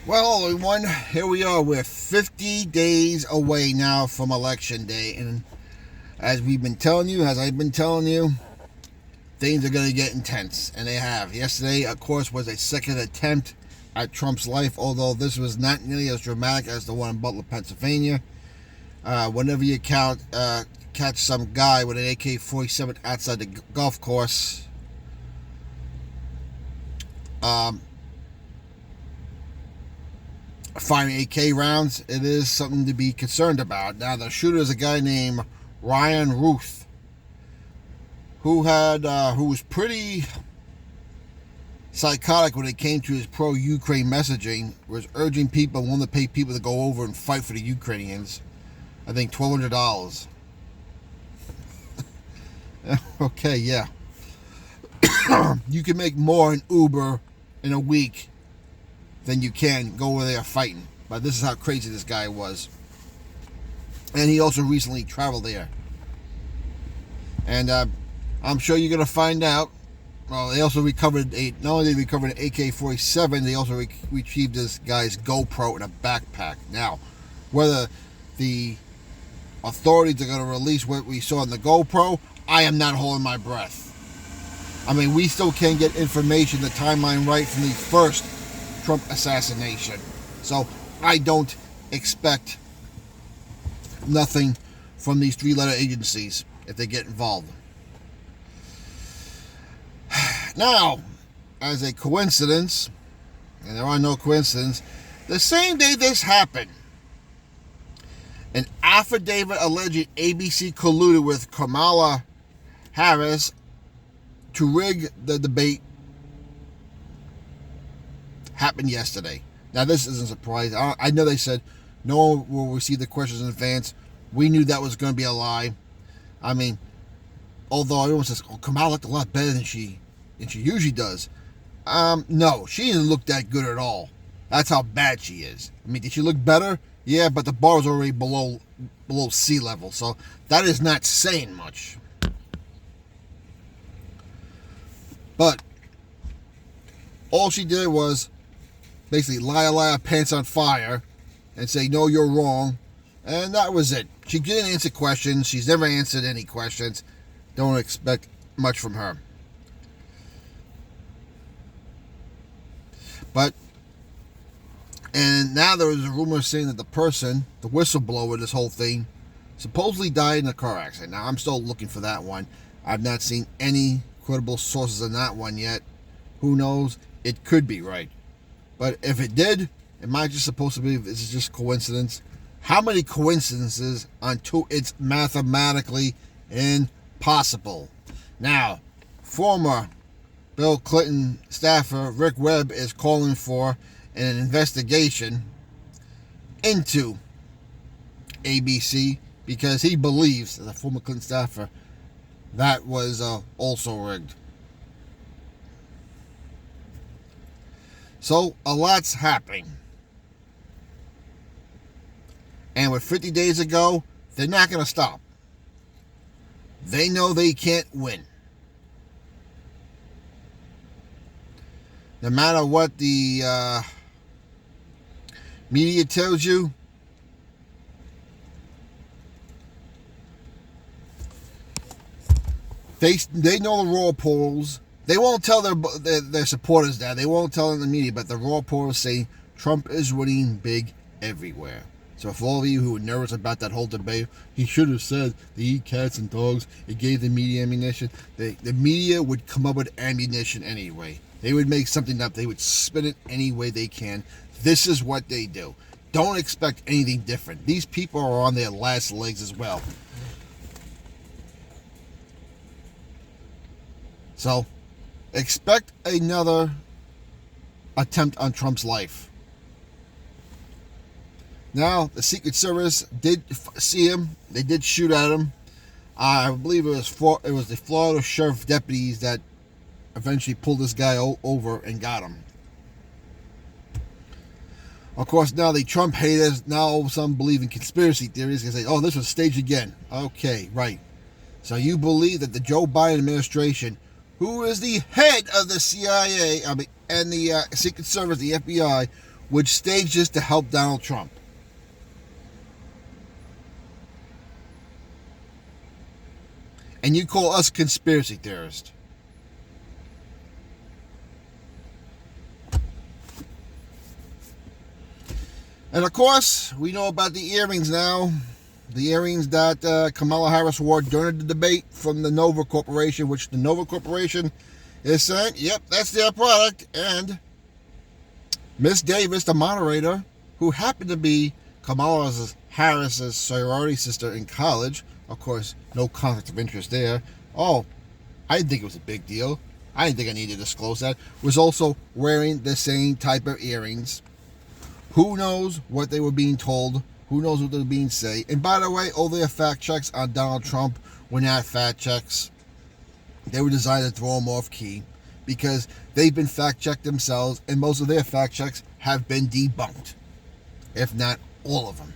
Well, everyone, here we are. We're 50 days away now from Election Day. And as we've been telling you, as I've been telling you, things are going to get intense. And they have. Yesterday, of course, was a second attempt at Trump's life, although this was not nearly as dramatic as the one in Butler, Pennsylvania. Whenever you catch some guy with an AK-47 outside the golf course, firing AK rounds, it is something to be concerned about. Now, the shooter is a guy named Ryan Ruth, who was pretty psychotic when it came to his pro-Ukraine messaging, was urging people, wanting to pay people to go over and fight for the Ukrainians. I think $1,200. Okay, yeah. You can make more in Uber in a week than you can go where they are fighting. But this is how crazy this guy was. And he also recently traveled there. And I'm sure you're going to find out. Well, they also recovered not only did they recover an AK-47, they also retrieved this guy's GoPro in a backpack. Now, whether the authorities are going to release what we saw in the GoPro, I am not holding my breath. I mean, we still can't get information, the timeline right from the first Trump assassination. So I don't expect nothing from these three-letter agencies if they get involved. Now, as a coincidence, and there are no coincidences, the same day this happened, an affidavit alleging ABC colluded with Kamala Harris to rig the debate happened yesterday. Now, this isn't a surprise. I know they said no one will receive the questions in advance. We knew that was going to be a lie. I mean, although everyone says, oh, Kamala looked a lot better than she usually does. No, she didn't look that good at all. That's how bad she is. I mean, did she look better? Yeah, but the bar is already below sea level, so that is not saying much. But all she did was basically lie, pants on fire, and say, no, you're wrong. And that was it. She didn't answer questions. She's never answered any questions. Don't expect much from her. And now there is a rumor saying that the person, the whistleblower, this whole thing, supposedly died in a car accident. Now, I'm still looking for that one. I've not seen any credible sources on that one yet. Who knows? It could be right. But if it did, it might just supposed to be, this is just coincidence. How many coincidences until it's mathematically impossible? Now, former Bill Clinton staffer Rick Webb is calling for an investigation into ABC because he believes, as a former Clinton staffer, that was also rigged. So, a lot's happening. And with 50 days ago, they're not going to stop. They know they can't win. No matter what the media tells you, they know the raw polls. They won't tell their supporters that. They won't tell in the media, but the raw polls say Trump is winning big everywhere. So for all of you who are nervous about that whole debate, he should have said they eat cats and dogs. It gave the media ammunition. The media would come up with ammunition anyway. They would make something up. They would spin it any way they can. This is what they do. Don't expect anything different. These people are on their last legs as well. So, expect another attempt on Trump's life. Now, the Secret Service did see him. They did shoot at him. I believe it was the Florida Sheriff deputies that eventually pulled this guy over and got him. Of course, now the Trump haters now some believe in conspiracy theories and say, oh, this was staged again. Okay, right. So you believe that the Joe Biden administration, who is the head of the CIA and the Secret Service, the FBI, which staged this to help Donald Trump. And you call us conspiracy theorists. And of course, we know about the earrings now. The earrings that Kamala Harris wore during the debate from the Nova Corporation, which the Nova Corporation is saying, yep, that's their product. And Miss Davis, the moderator, who happened to be Kamala Harris's sorority sister in college, of course, no conflict of interest there. Oh, I didn't think it was a big deal. I didn't think I needed to disclose that. Was also wearing the same type of earrings. Who knows what they were being told? Who knows what they were being said? And by the way, all their fact checks on Donald Trump were not fact checks. They were designed to throw him off key because they've been fact checked themselves, and most of their fact checks have been debunked, if not all of them.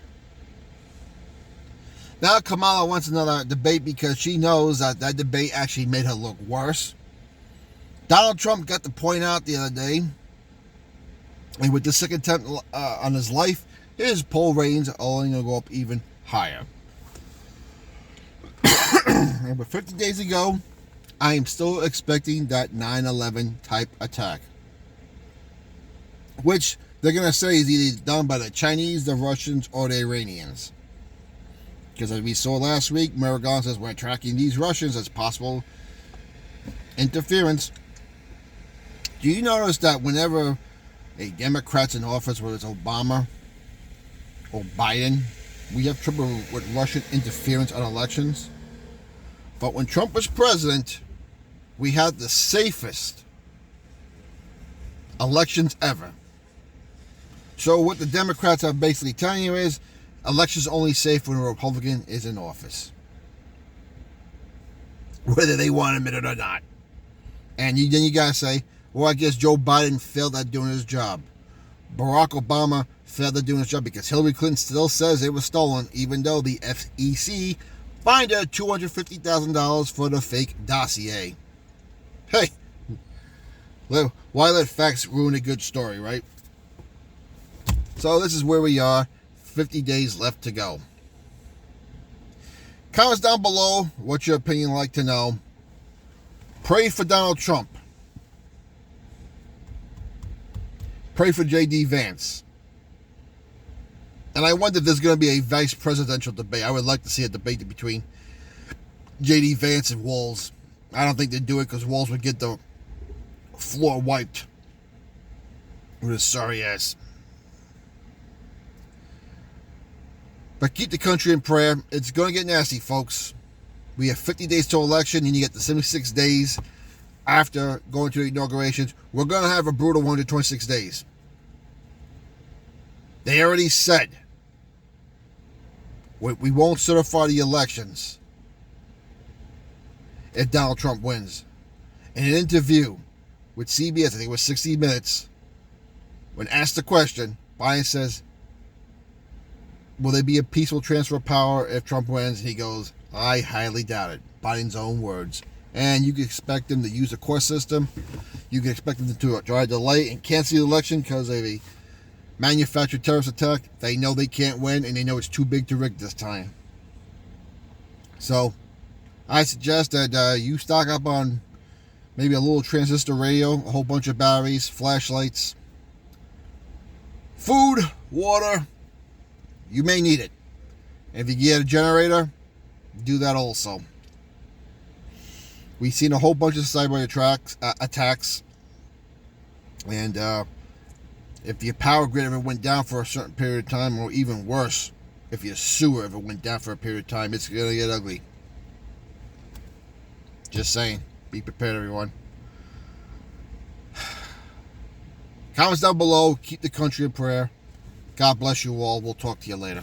Now Kamala wants another debate because she knows that that debate actually made her look worse. Donald Trump got to point out the other day, and with the second attempt on his life, his poll ratings are only going to go up even higher. But 50 days ago, I am still expecting that 9/11 type attack, which they're going to say is either done by the Chinese, the Russians, or the Iranians. Because as we saw last week, Maragon says we're tracking these Russians as possible interference. Do you notice that whenever a Democrat's in office, whether it's Obama or Biden, we have trouble with Russian interference on elections? But when Trump was president, we had the safest elections ever. So what the Democrats are basically telling you is, elections are only safe when a Republican is in office, whether they want to admit it or not. And then you gotta say, well, I guess Joe Biden failed at doing his job. Barack Obama failed at doing his job because Hillary Clinton still says it was stolen, even though the FEC fined her $250,000 for the fake dossier. Hey, why let facts ruin a good story, right? So this is where we are. 50 days left to go. Comments down below. What's your opinion like to know? Pray for Donald Trump. Pray for J.D. Vance. And I wonder if there's going to be a vice presidential debate. I would like to see a debate between J.D. Vance and Walz. I don't think they'd do it because Walz would get the floor wiped with his sorry ass. But keep the country in prayer. It's going to get nasty, folks. We have 50 days till election, and you get the 76 days after going to the inaugurations. We're going to have a brutal 126 days. They already said we won't certify the elections if Donald Trump wins. In an interview with CBS, I think it was 60 Minutes, when asked the question, Biden says, will there be a peaceful transfer of power if Trump wins? And he goes, I highly doubt it. Biden's own words. And you can expect him to use the court system. You can expect him to try to delay and cancel the election because of a manufactured terrorist attack. They know they can't win, and they know it's too big to rig this time. So I suggest that you stock up on maybe a little transistor radio, a whole bunch of batteries, flashlights, food, water. You may need it. And if you get a generator, do that also. We've seen a whole bunch of cyber attacks. And if your power grid ever went down for a certain period of time, or even worse, if your sewer ever went down for a period of time, it's going to get ugly. Just saying. Be prepared, everyone. Comments down below. Keep the country in prayer. God bless you all. We'll talk to you later.